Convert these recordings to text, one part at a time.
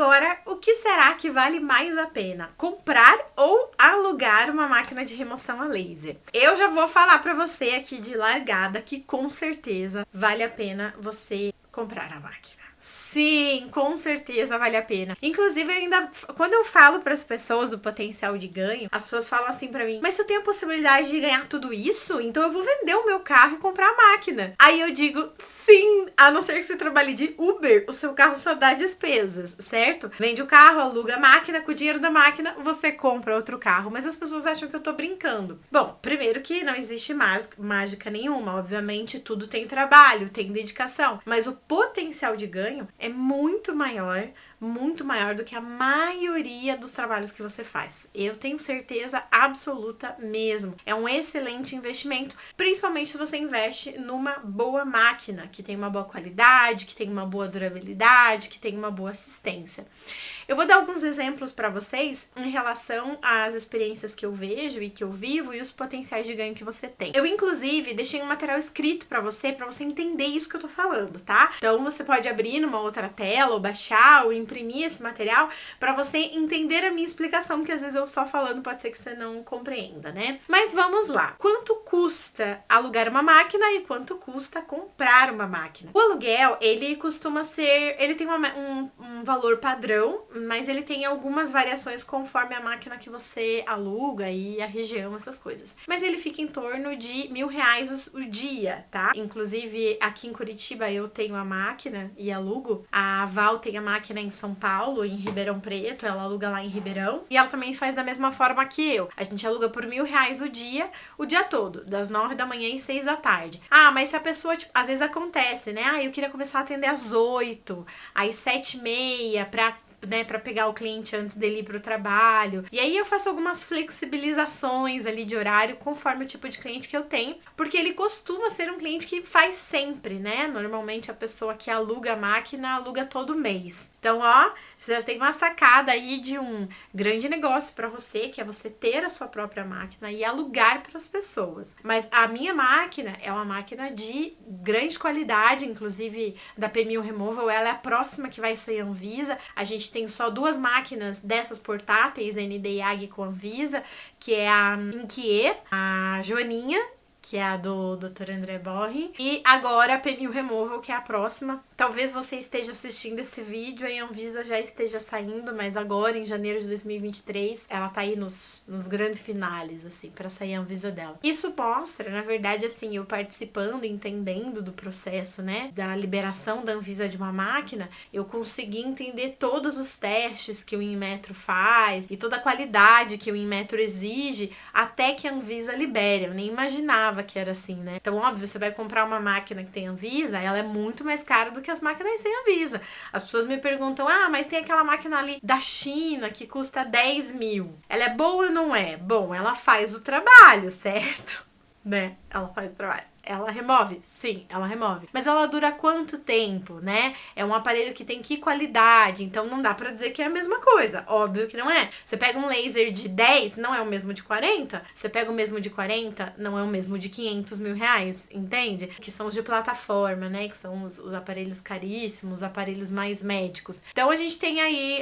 Agora, o que será que vale mais a pena? Comprar ou alugar uma máquina de remoção a laser? Eu já vou falar pra você aqui de largada que com certeza vale a pena você comprar a máquina. Sim, com certeza vale a pena. Inclusive, quando eu falo para as pessoas o potencial de ganho, as pessoas falam assim pra mim: mas se eu tenho a possibilidade de ganhar tudo isso, então eu vou vender o meu carro e comprar a máquina. Aí eu digo: sim, a não ser que você trabalhe de Uber, o seu carro só dá despesas, certo? Vende o carro, aluga a máquina, com o dinheiro da máquina você compra outro carro. Mas as pessoas acham que eu tô brincando. Bom, primeiro que não existe mágica nenhuma. Obviamente, tudo tem trabalho, tem dedicação, mas o potencial de ganho é muito maior do que a maioria dos trabalhos que você faz. Eu tenho certeza absoluta mesmo. É um excelente investimento, principalmente se você investe numa boa máquina, que tem uma boa qualidade, que tem uma boa durabilidade, que tem uma boa assistência. Eu vou dar alguns exemplos para vocês em relação às experiências que eu vejo e que eu vivo e os potenciais de ganho que você tem. Eu, inclusive, deixei um material escrito para você entender isso que eu tô falando, tá? Então, você pode abrir numa outra tela, ou baixar, ou imprimir esse material para você entender a minha explicação, porque às vezes eu só falando pode ser que você não compreenda, né? Mas vamos lá. Quanto custa alugar uma máquina e quanto custa comprar uma máquina? O aluguel, ele costuma ser... Ele tem um valor padrão, mas ele tem algumas variações conforme a máquina que você aluga e a região, essas coisas. Mas ele fica em torno de R$1.000 o dia, tá? Inclusive, aqui em Curitiba eu tenho a máquina e alugo. A Val tem a máquina em São Paulo, em Ribeirão Preto, ela aluga lá em Ribeirão. E ela também faz da mesma forma que eu. A gente aluga por R$1.000 o dia todo, das 9 da manhã e 6 da tarde. Ah, mas se a pessoa, tipo, às vezes acontece, né? Ah, eu queria começar a atender às 8, às 7h30, pra pegar o cliente antes dele ir pro trabalho. E aí eu faço algumas flexibilizações ali de horário conforme o tipo de cliente que eu tenho, porque ele costuma ser um cliente que faz sempre, né? Normalmente a pessoa que aluga a máquina aluga todo mês. Então, ó, você já tem uma sacada aí de um grande negócio pra você, que é você ter a sua própria máquina e alugar para as pessoas. Mas a minha máquina é uma máquina de grande qualidade, inclusive da P1000 Removal, ela é a próxima que vai sair Anvisa. A gente tem só 2 máquinas dessas portáteis, ND/YAG com Anvisa, que é a Inkie, a Joaninha, que é a do Dr. André Borri, e agora a P1000 Removal, que é a próxima. Talvez você esteja assistindo esse vídeo e a Anvisa já esteja saindo, mas agora, em janeiro de 2023, ela tá aí nos grandes finales, assim, pra sair a Anvisa dela. Isso mostra, na verdade, assim, eu participando, entendendo do processo, né, da liberação da Anvisa de uma máquina, eu consegui entender todos os testes que o Inmetro faz e toda a qualidade que o Inmetro exige até que a Anvisa libere. Eu nem imaginava que era assim, né? Então, óbvio, você vai comprar uma máquina que tem Anvisa, ela é muito mais cara do que as máquinas sem Anvisa. As pessoas me perguntam: ah, mas tem aquela máquina ali da China que custa 10 mil. Ela é boa ou não é? Bom, ela faz o trabalho, certo? Né? Ela faz o trabalho. Ela remove? Sim, ela remove. Mas ela dura quanto tempo, né? É um aparelho que tem que qualidade, então não dá pra dizer que é a mesma coisa. Óbvio que não é. Você pega um laser de 10, não é o mesmo de 40. Você pega o mesmo de 40, não é o mesmo de 500 mil reais, entende? Que são os de plataforma, né? Que são os aparelhos caríssimos, os aparelhos mais médicos. Então a gente tem aí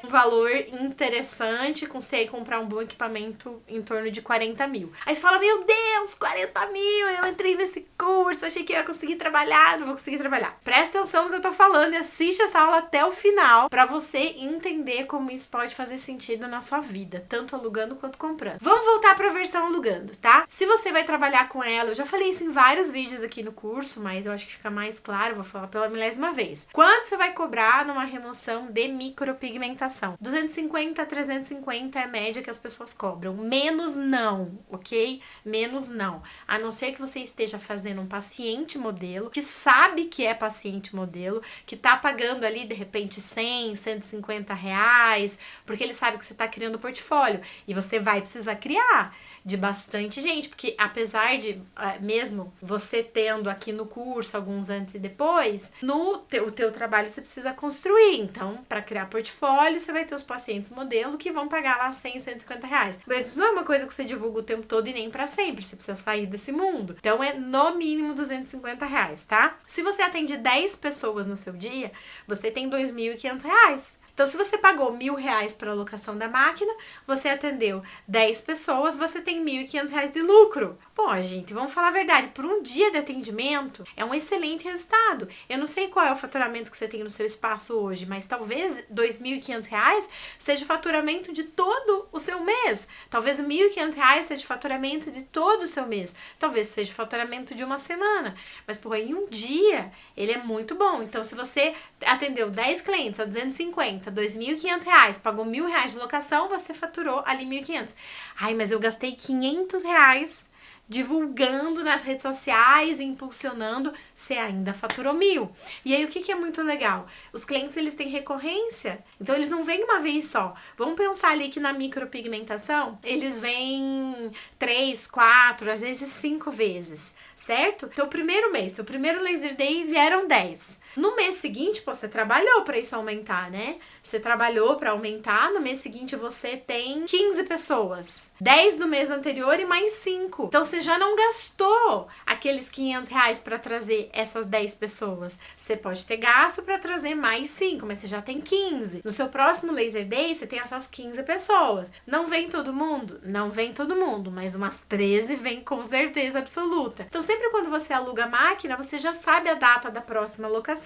um valor interessante, consegue comprar um bom equipamento em torno de 40 mil. Aí você fala: meu Deus, 40 mil, eu entrei nesse curso, achei que eu ia conseguir trabalhar, não vou conseguir trabalhar. Presta atenção no que eu tô falando e assiste essa aula até o final pra você entender como isso pode fazer sentido na sua vida, tanto alugando quanto comprando. Vamos voltar pra versão alugando, tá? Se você vai trabalhar com ela, eu já falei isso em vários vídeos aqui no curso, mas eu acho que fica mais claro, vou falar pela 1000ª vez. Quanto você vai cobrar numa remoção de micropigmentação? 250 a 350 é a média que as pessoas cobram. Menos não, ok? Menos não. A não ser que você esteja fazendo um paciente modelo, que sabe que é paciente modelo, que tá pagando ali de repente 100, 150 reais, porque ele sabe que você tá criando portfólio e você vai precisar criar de bastante gente, porque apesar de mesmo você tendo aqui no curso alguns antes e depois, o teu trabalho você precisa construir. Então, para criar portfólio, você vai ter os pacientes modelo que vão pagar lá 100, 150 reais. Mas isso não é uma coisa que você divulga o tempo todo e nem para sempre, você precisa sair desse mundo. Então, é no mínimo 250 reais, tá? Se você atende 10 pessoas no seu dia, você tem 2.500 reais. Então, se você pagou R$1.000 para a locação da máquina, você atendeu 10 pessoas, você tem R$1.500 de lucro. Pô, gente, vamos falar a verdade, por um dia de atendimento, é um excelente resultado. Eu não sei qual é o faturamento que você tem no seu espaço hoje, mas talvez R$2.500 seja o faturamento de todo o seu mês. Talvez R$1.500 seja o faturamento de todo o seu mês. Talvez seja o faturamento de uma semana. Mas, pô, em um dia, ele é muito bom. Então, se você atendeu 10 clientes a 250, R$2.500, pagou R$1.000 de locação, você faturou ali 1.500. Ai, mas eu gastei R$500 divulgando nas redes sociais, impulsionando, você ainda faturou 1.000. E aí, o que é muito legal? Os clientes, eles têm recorrência, então eles não vêm uma vez só. Vamos pensar ali que na micropigmentação, eles vêm 3, 4, às vezes 5 vezes, certo? Teu primeiro mês, teu primeiro Laser Day vieram 10. No mês seguinte, pô, você trabalhou para isso aumentar, né? Você trabalhou para aumentar, no mês seguinte você tem 15 pessoas. 10 no mês anterior e mais 5. Então você já não gastou aqueles R$500 para trazer essas 10 pessoas. Você pode ter gasto para trazer mais 5, mas você já tem 15. No seu próximo Laser Day, você tem essas 15 pessoas. Não vem todo mundo? Não vem todo mundo, mas umas 13 vem com certeza absoluta. Então sempre quando você aluga a máquina, você já sabe a data da próxima locação.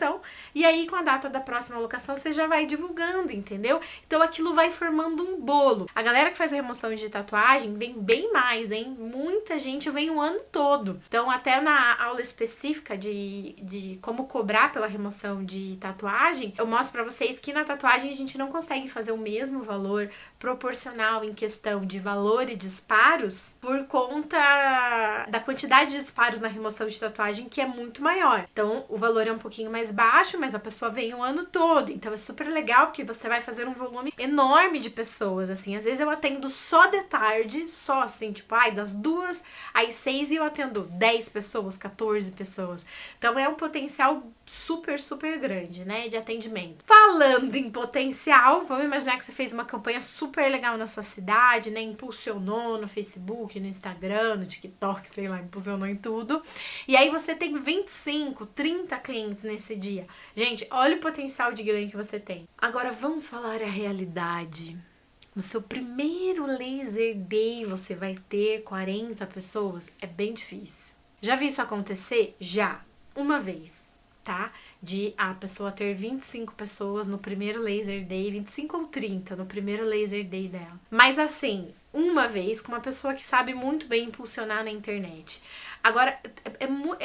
E aí, com a data da próxima locação, você já vai divulgando, entendeu? Então, aquilo vai formando um bolo. A galera que faz a remoção de tatuagem vem bem mais, hein? Muita gente vem o ano todo. Então, até na aula específica de como cobrar pela remoção de tatuagem, eu mostro pra vocês que na tatuagem a gente não consegue fazer o mesmo valor proporcional em questão de valor e disparos por conta da quantidade de disparos na remoção de tatuagem, que é muito maior. Então, o valor é um pouquinho mais baixo, mas a pessoa vem o ano todo. Então, é super legal porque você vai fazer um volume enorme de pessoas, assim. Às vezes eu atendo só de tarde, só assim, tipo, das 2 às 6 e eu atendo 10 pessoas, 14 pessoas. Então, é um potencial super, super grande, né, de atendimento. Falando em potencial, vamos imaginar que você fez uma campanha super legal na sua cidade, né, impulsionou no Facebook, no Instagram, no TikTok, sei lá, impulsionou em tudo. E aí você tem 25, 30 clientes nesse dia. Gente, olha o potencial de ganho que você tem. Agora vamos falar a realidade. No seu primeiro Laser Day você vai ter 40 pessoas? É bem difícil. Já vi isso acontecer? Já. Uma vez, tá? De a pessoa ter 25 pessoas no primeiro Laser Day, 25 ou 30 no primeiro Laser Day dela. Mas assim, uma vez com uma pessoa que sabe muito bem impulsionar na internet. Agora,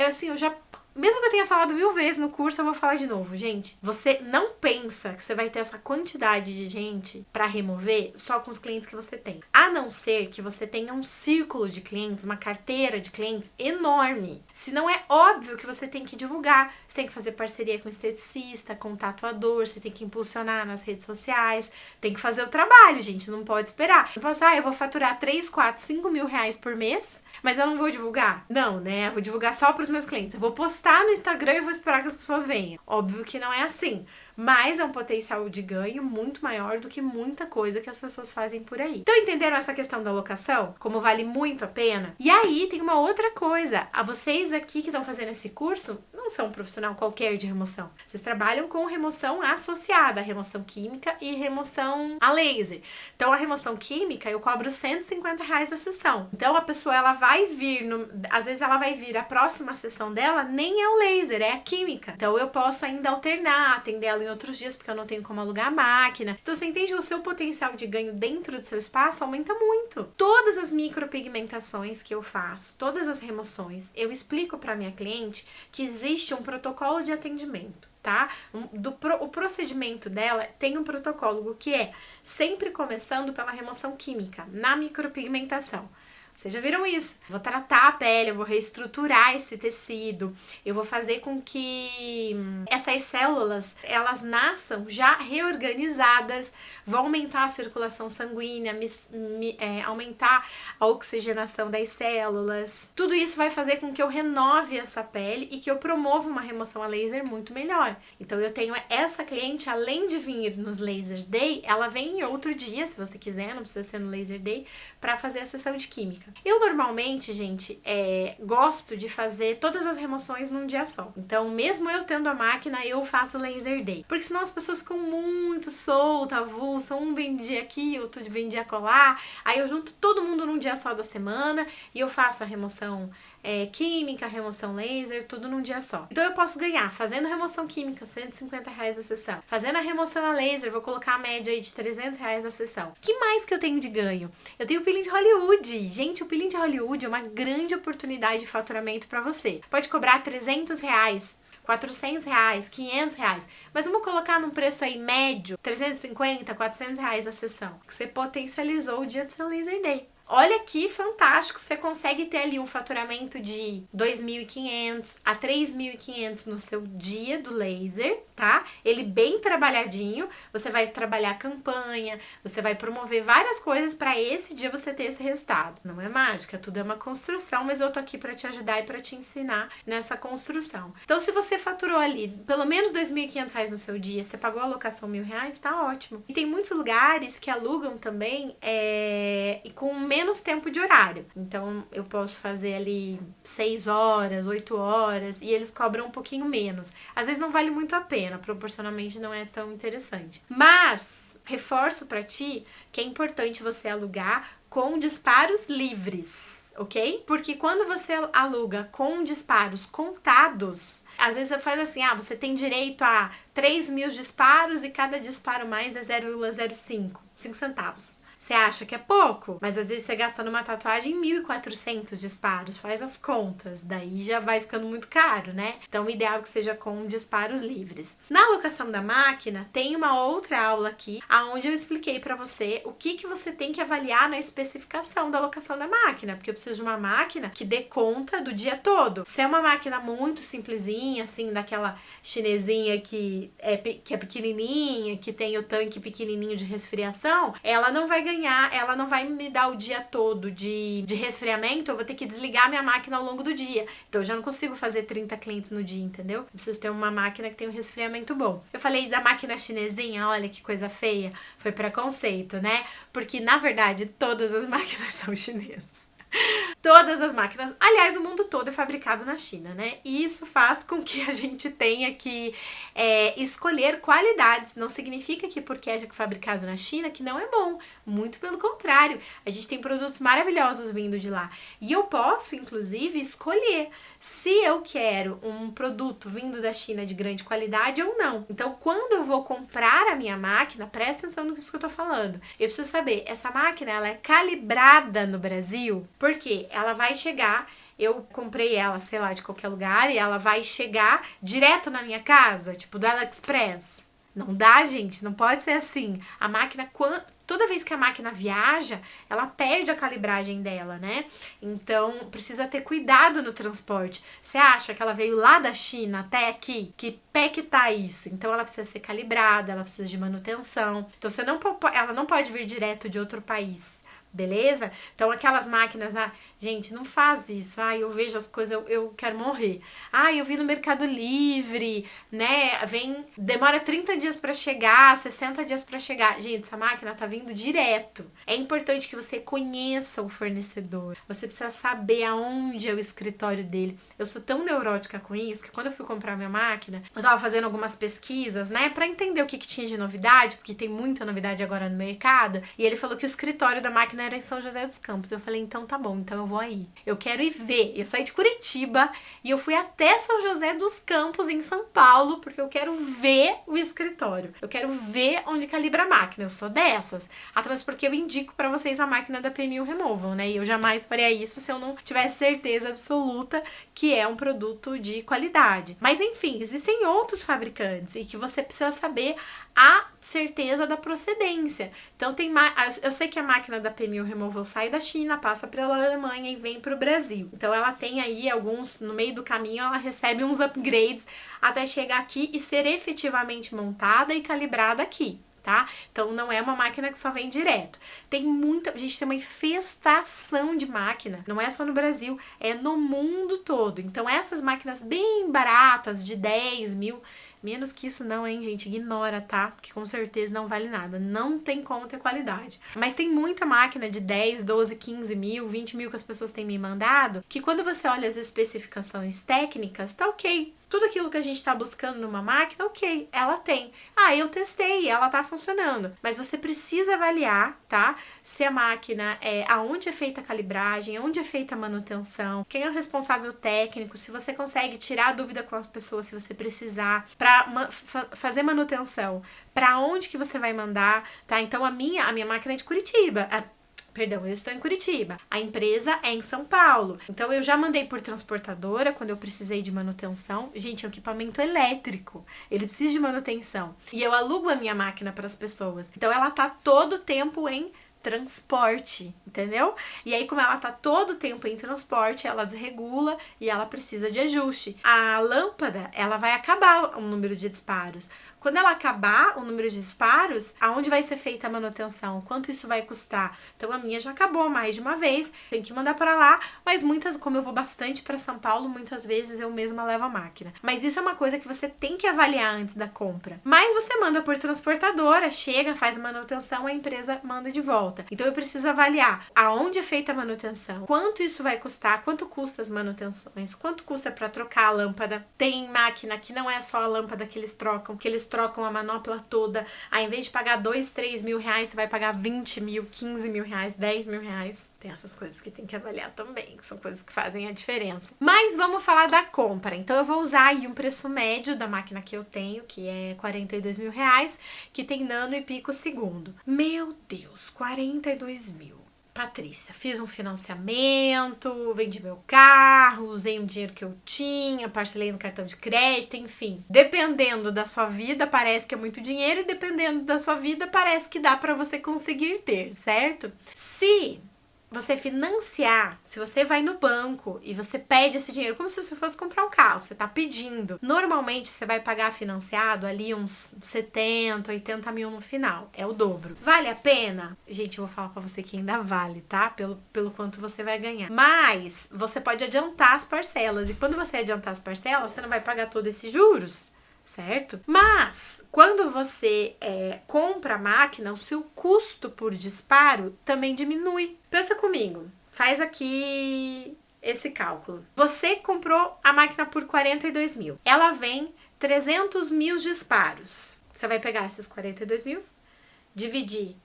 assim, eu já... Mesmo que eu tenha falado 1000 vezes no curso, eu vou falar de novo, gente. Você não pensa que você vai ter essa quantidade de gente pra remover só com os clientes que você tem. A não ser que você tenha um círculo de clientes, uma carteira de clientes enorme. Senão é óbvio que você tem que divulgar. Você tem que fazer parceria com esteticista, com tatuador, você tem que impulsionar nas redes sociais. Tem que fazer o trabalho, gente. Não pode esperar. Não pode eu vou faturar 3, 4, 5 mil reais por mês, mas eu não vou divulgar? Não, né? Eu vou divulgar só pros meus clientes. Eu vou postar no Instagram e vou esperar que as pessoas venham. Óbvio que não é assim. Mas é um potencial de ganho muito maior do que muita coisa que as pessoas fazem por aí. Então, entenderam essa questão da locação? Como vale muito a pena? E aí, tem uma outra coisa. A vocês aqui que estão fazendo esse curso, não são um profissional qualquer de remoção. Vocês trabalham com remoção associada, remoção química e remoção a laser. Então, a remoção química, eu cobro R$150 a sessão. Então, a pessoa, ela vai vir, às vezes ela vai vir, a próxima sessão dela nem é o laser, é a química. Então, eu posso ainda alternar, atender ela em outros dias, porque eu não tenho como alugar a máquina. Então, você entende? O seu potencial de ganho dentro do seu espaço aumenta muito. Todas as micropigmentações que eu faço, todas as remoções, eu explico para minha cliente que existe um protocolo de atendimento, tá? O procedimento dela tem um protocolo que é sempre começando pela remoção química, na micropigmentação. Vocês já viram isso? Vou tratar a pele, eu vou reestruturar esse tecido, eu vou fazer com que essas células, elas nasçam já reorganizadas, vão aumentar a circulação sanguínea, aumentar a oxigenação das células. Tudo isso vai fazer com que eu renove essa pele e que eu promova uma remoção a laser muito melhor. Então eu tenho essa cliente, além de vir nos Laser Day, ela vem em outro dia, se você quiser, não precisa ser no Laser Day, para fazer a sessão de química. mágica. Eu normalmente, gente, gosto de fazer todas as remoções num dia só. Então, mesmo eu tendo a máquina, eu faço laser day. Porque senão as pessoas ficam muito soltas, avulsas, um vendia aqui, outro vendia colar. Aí eu junto todo mundo num dia só da semana e eu faço a remoção química, remoção laser, tudo num dia só. Então eu posso ganhar, fazendo remoção química, R$150 a sessão. Fazendo a remoção a laser, vou colocar a média aí de R$300 a sessão. Que mais que eu tenho de ganho? Eu tenho o peeling de Hollywood. Gente, o peeling de Hollywood é uma grande oportunidade de faturamento para você. Pode cobrar R$300, R$400, R$500, mas vamos colocar num preço aí médio, R$350, R$400 a sessão, que você potencializou o dia do seu laser day. Olha que fantástico, você consegue ter ali um faturamento de 2.500 a 3.500 no seu dia do laser, tá? Ele bem trabalhadinho, você vai trabalhar campanha, você vai promover várias coisas para esse dia você ter esse resultado. Não é mágica, tudo é uma construção, mas eu tô aqui para te ajudar e para te ensinar nessa construção. Então, se você faturou ali pelo menos R$2.500 no seu dia, você pagou a locação R$1.000, tá ótimo. E tem muitos lugares que alugam também e com menos tempo de horário. Então, eu posso fazer ali 6 horas, 8 horas e eles cobram um pouquinho menos. Às vezes não vale muito a pena, proporcionalmente não é tão interessante. Mas, reforço pra ti que é importante você alugar com disparos livres, ok? Porque quando você aluga com disparos contados, às vezes você faz assim, você tem direito a 3.000 disparos e cada disparo mais é 0,05 centavos. Você acha que é pouco, mas às vezes você gasta numa tatuagem 1.400 disparos, faz as contas, daí já vai ficando muito caro, né? Então o ideal é que seja com disparos livres. Na locação da máquina, tem uma outra aula aqui, onde eu expliquei pra você o que você tem que avaliar na especificação da locação da máquina, porque eu preciso de uma máquina que dê conta do dia todo. Se é uma máquina muito simplesinha, assim, daquela chinesinha que é pequenininha, que tem o tanque pequenininho de resfriação, ela não vai me dar o dia todo de resfriamento, eu vou ter que desligar minha máquina ao longo do dia. Então eu já não consigo fazer 30 clientes no dia, entendeu? Eu preciso ter uma máquina que tenha um resfriamento bom. Eu falei da máquina chinesinha, olha que coisa feia, foi preconceito, né? Porque na verdade todas as máquinas são chinesas. Todas as máquinas, aliás, o mundo todo é fabricado na China, né? E isso faz com que a gente tenha que escolher qualidades. Não significa que porque é fabricado na China que não é bom. Muito pelo contrário. A gente tem produtos maravilhosos vindo de lá. E eu posso, inclusive, escolher se eu quero um produto vindo da China de grande qualidade ou não. Então, quando eu vou comprar a minha máquina, presta atenção no que eu tô falando. Eu preciso saber, essa máquina, ela é calibrada no Brasil? Por quê? Ela vai chegar, eu comprei ela, sei lá, de qualquer lugar, e ela vai chegar direto na minha casa, tipo do AliExpress. Não dá, gente, não pode ser assim. A máquina, toda vez que a máquina viaja, ela perde a calibragem dela, né? Então, precisa ter cuidado no transporte. Você acha que ela veio lá da China até aqui? Que pé que tá isso? Então, ela precisa ser calibrada, ela precisa de manutenção. Então, ela não pode vir direto de outro país. Beleza? Então, aquelas máquinas, gente, não faz isso. Eu vejo as coisas, eu quero morrer. Eu vi no Mercado Livre, né? Demora 30 dias pra chegar, 60 dias pra chegar. Gente, essa máquina tá vindo direto. É importante que você conheça o fornecedor. Você precisa saber aonde é o escritório dele. Eu sou tão neurótica com isso que quando eu fui comprar minha máquina, eu tava fazendo algumas pesquisas, né? Pra entender o que tinha de novidade, porque tem muita novidade agora no mercado. E ele falou que o escritório da máquina era em São José dos Campos. Eu falei, então tá bom, então eu vou aí. Eu quero ir ver. Eu saí de Curitiba e eu fui até São José dos Campos, em São Paulo, porque eu quero ver o escritório. Eu quero ver onde calibra a máquina. Eu sou dessas. Mas porque eu indico pra vocês a máquina da P1000 Removal, né? E eu jamais faria isso se eu não tivesse certeza absoluta que é um produto de qualidade. Mas enfim, existem outros fabricantes e que você precisa saber a certeza da procedência. Então eu sei que a máquina da P1000 Removal sai da China, passa pela Alemanha e vem pro Brasil. Então ela tem aí alguns, no meio do caminho ela recebe uns upgrades até chegar aqui e ser efetivamente montada e calibrada aqui, tá? Então não é uma máquina que só vem direto. A gente tem uma infestação de máquina, não é só no Brasil, é no mundo todo. Então essas máquinas bem baratas, de 10 mil, Menos que isso não, hein, gente? Ignora, tá? Porque com certeza não vale nada. Não tem como ter qualidade. Mas tem muita máquina de 10, 12, 15 mil, 20 mil que as pessoas têm me mandado, que quando você olha as especificações técnicas, tá ok. Tudo aquilo que a gente tá buscando numa máquina, ok, ela tem. Ah, eu testei, ela tá funcionando. Mas você precisa avaliar, tá? Se a máquina aonde é feita a calibragem, aonde é feita a manutenção, quem é o responsável técnico, se você consegue tirar a dúvida com as pessoas, se você precisar, pra fazer manutenção, pra onde que você vai mandar, tá? Então a minha máquina é de Curitiba. Perdão, eu estou em Curitiba. A empresa é em São Paulo. Então, eu já mandei por transportadora quando eu precisei de manutenção. Gente, é um equipamento elétrico. Ele precisa de manutenção. E eu alugo a minha máquina para as pessoas. Então, ela tá todo o tempo em transporte, entendeu? E aí, como ela tá todo o tempo em transporte, ela desregula e ela precisa de ajuste. A lâmpada, ela vai acabar o número de disparos. Quando ela acabar o número de disparos, aonde vai ser feita a manutenção? Quanto isso vai custar? Então a minha já acabou mais de uma vez, tem que mandar para lá, mas como eu vou bastante para São Paulo, muitas vezes eu mesma levo a máquina. Mas isso é uma coisa que você tem que avaliar antes da compra. Mas você manda por transportadora, chega, faz a manutenção, a empresa manda de volta. Então eu preciso avaliar aonde é feita a manutenção, quanto isso vai custar, quanto custa as manutenções, quanto custa para trocar a lâmpada. Tem máquina que não é só a lâmpada que eles trocam a manopla toda. Aí, em vez de pagar 2, 3 mil reais, você vai pagar 20 mil, 15 mil reais, 10 mil reais. Tem essas coisas que tem que avaliar também, que são coisas que fazem a diferença. Mas vamos falar da compra. Então, eu vou usar aí um preço médio da máquina que eu tenho, que é 42 mil reais, que tem nano e pico segundo. Meu Deus, 42 mil. Patrícia, fiz um financiamento, vendi meu carro, usei um dinheiro que eu tinha, parcelei no cartão de crédito, enfim. Dependendo da sua vida, parece que é muito dinheiro e dependendo da sua vida, parece que dá pra você conseguir ter, certo? Se você financiar, se você vai no banco e você pede esse dinheiro, como se você fosse comprar um carro, você tá pedindo. Normalmente você vai pagar financiado ali uns 70, 80 mil no final. É o dobro. Vale a pena? Gente, eu vou falar pra você que ainda vale, tá? Pelo quanto você vai ganhar. Mas você pode adiantar as parcelas. E quando você adiantar as parcelas, você não vai pagar todos esses juros, certo? Mas, quando você compra a máquina, o seu custo por disparo também diminui. Pensa comigo, faz aqui esse cálculo. Você comprou a máquina por 42 mil. Ela vem 300 mil disparos. Você vai pegar esses 42 mil, dividir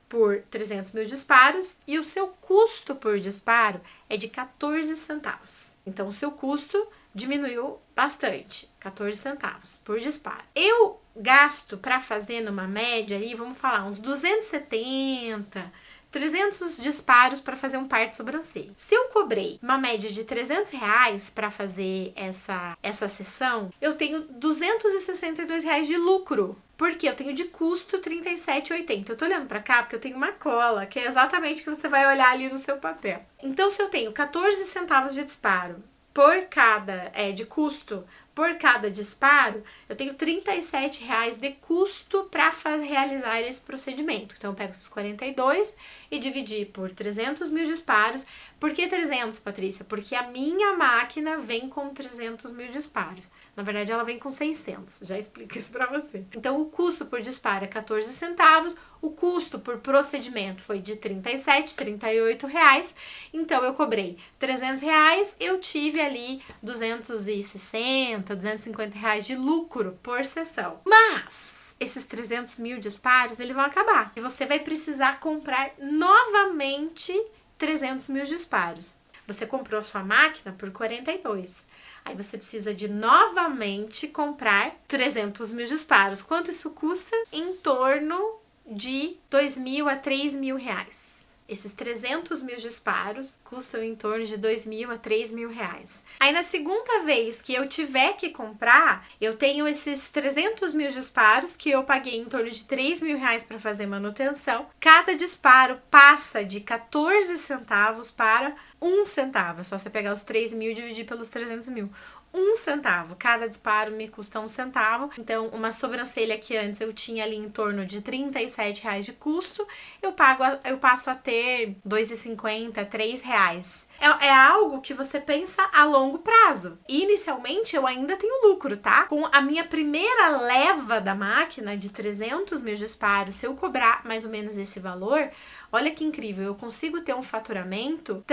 por 300 mil disparos e o seu custo por disparo é de 14 centavos. Então, o seu custo diminuiu bastante, 14 centavos por disparo. Eu gasto para fazer numa média aí, vamos falar, uns 270, 300 disparos para fazer um par de sobrancelha. Se eu cobrei uma média de 300 reais para fazer essa sessão, eu tenho 262 reais de lucro. Porque eu tenho de custo 37,80. Eu tô olhando pra cá porque eu tenho uma cola, que é exatamente o que você vai olhar ali no seu papel. Então, se eu tenho 14 centavos de disparo por cada, de custo, por cada disparo, eu tenho 37 reais de custo para realizar esse procedimento. Então, eu pego esses 42 e dividi por 300 mil disparos. Por que 300, Patrícia? Porque a minha máquina vem com 300 mil disparos. Na verdade, ela vem com 600. Já explico isso para você. Então, o custo por disparo é 14 centavos. O custo por procedimento foi de 37, 38 reais. Então, eu cobrei 300 reais. Eu tive ali 260, 250 reais de lucro por sessão. Mas esses 300 mil disparos, eles vão acabar. E você vai precisar comprar novamente 300 mil disparos. Você comprou a sua máquina por 42. Aí você precisa de novamente comprar 300 mil disparos. Quanto isso custa? Em torno de 2 mil a 3 mil reais. Esses 300 mil disparos custam em torno de 2 mil a 3 mil reais. Aí na segunda vez que eu tiver que comprar, eu tenho esses 300 mil disparos que eu paguei em torno de 3 mil reais para fazer manutenção. Cada disparo passa de 14 centavos para 1 centavo. É só você pegar os 3 mil e dividir pelos 300 mil. 1 centavo. Cada disparo me custa 1 centavo. Então, uma sobrancelha que antes eu tinha ali em torno de 37 reais de custo, eu passo a ter 2,50, 3 reais. É algo que você pensa a longo prazo. Inicialmente, eu ainda tenho lucro, tá? Com a minha primeira leva da máquina de 300 mil disparos, se eu cobrar mais ou menos esse valor, olha que incrível, eu consigo ter um faturamento,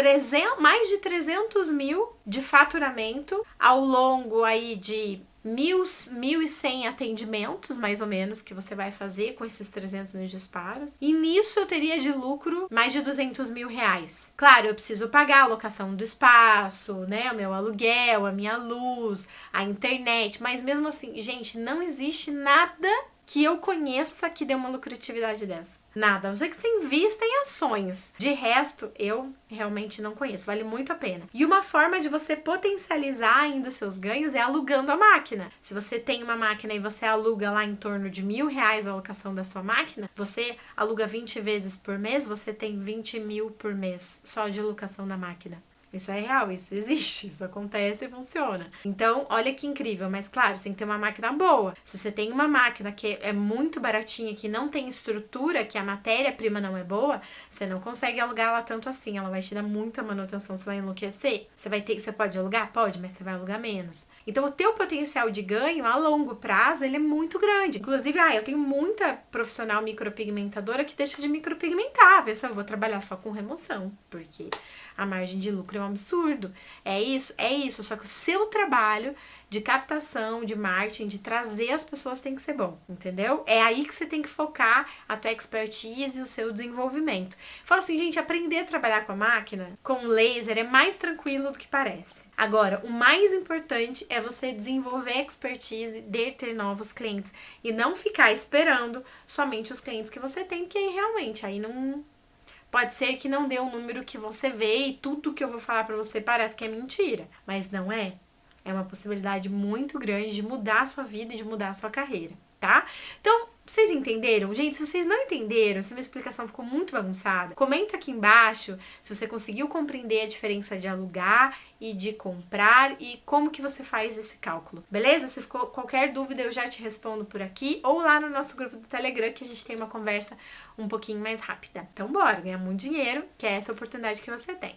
mais de 300 mil de faturamento ao longo aí de 1.100 atendimentos, mais ou menos, que você vai fazer com esses 300 mil disparos. E nisso eu teria de lucro mais de 200 mil reais. Claro, eu preciso pagar a locação do espaço, né? O meu aluguel, a minha luz, a internet. Mas mesmo assim, gente, não existe nada que eu conheça que dê uma lucratividade dessa. Nada, a não ser que você invista em ações. De resto, eu realmente não conheço. Vale muito a pena. E uma forma de você potencializar ainda os seus ganhos é alugando a máquina. Se você tem uma máquina e você aluga lá em torno de R$1.000 a alocação da sua máquina, você aluga 20 vezes por mês, você tem 20 mil por mês só de locação da máquina. Isso é real, isso existe, isso acontece e funciona. Então, olha que incrível, mas claro, você tem que ter uma máquina boa. Se você tem uma máquina que é muito baratinha, que não tem estrutura, que a matéria-prima não é boa, você não consegue alugar ela tanto assim, ela vai te dar muita manutenção, você vai enlouquecer. Você pode alugar? Pode, mas você vai alugar menos. Então, o teu potencial de ganho a longo prazo, ele é muito grande. Inclusive, eu tenho muita profissional micropigmentadora que deixa de micropigmentar, vê se eu vou trabalhar só com remoção, porque a margem de lucro é um absurdo. É isso. Só que o seu trabalho de captação, de marketing, de trazer as pessoas tem que ser bom, entendeu? É aí que você tem que focar a tua expertise e o seu desenvolvimento. Fala assim, gente, aprender a trabalhar com a máquina, com laser, é mais tranquilo do que parece. Agora, o mais importante é você desenvolver expertise de ter novos clientes e não ficar esperando somente os clientes que você tem, porque aí realmente, aí não... Pode ser que não dê o número que você vê e tudo que eu vou falar pra você parece que é mentira, mas não é. É uma possibilidade muito grande de mudar a sua vida e de mudar a sua carreira, tá? Então, vocês entenderam? Gente, se vocês não entenderam, se a minha explicação ficou muito bagunçada, comenta aqui embaixo se você conseguiu compreender a diferença de alugar e de comprar e como que você faz esse cálculo, beleza? Se ficou qualquer dúvida, eu já te respondo por aqui ou lá no nosso grupo do Telegram, que a gente tem uma conversa um pouquinho mais rápida. Então, bora ganhar muito dinheiro, que é essa oportunidade que você tem.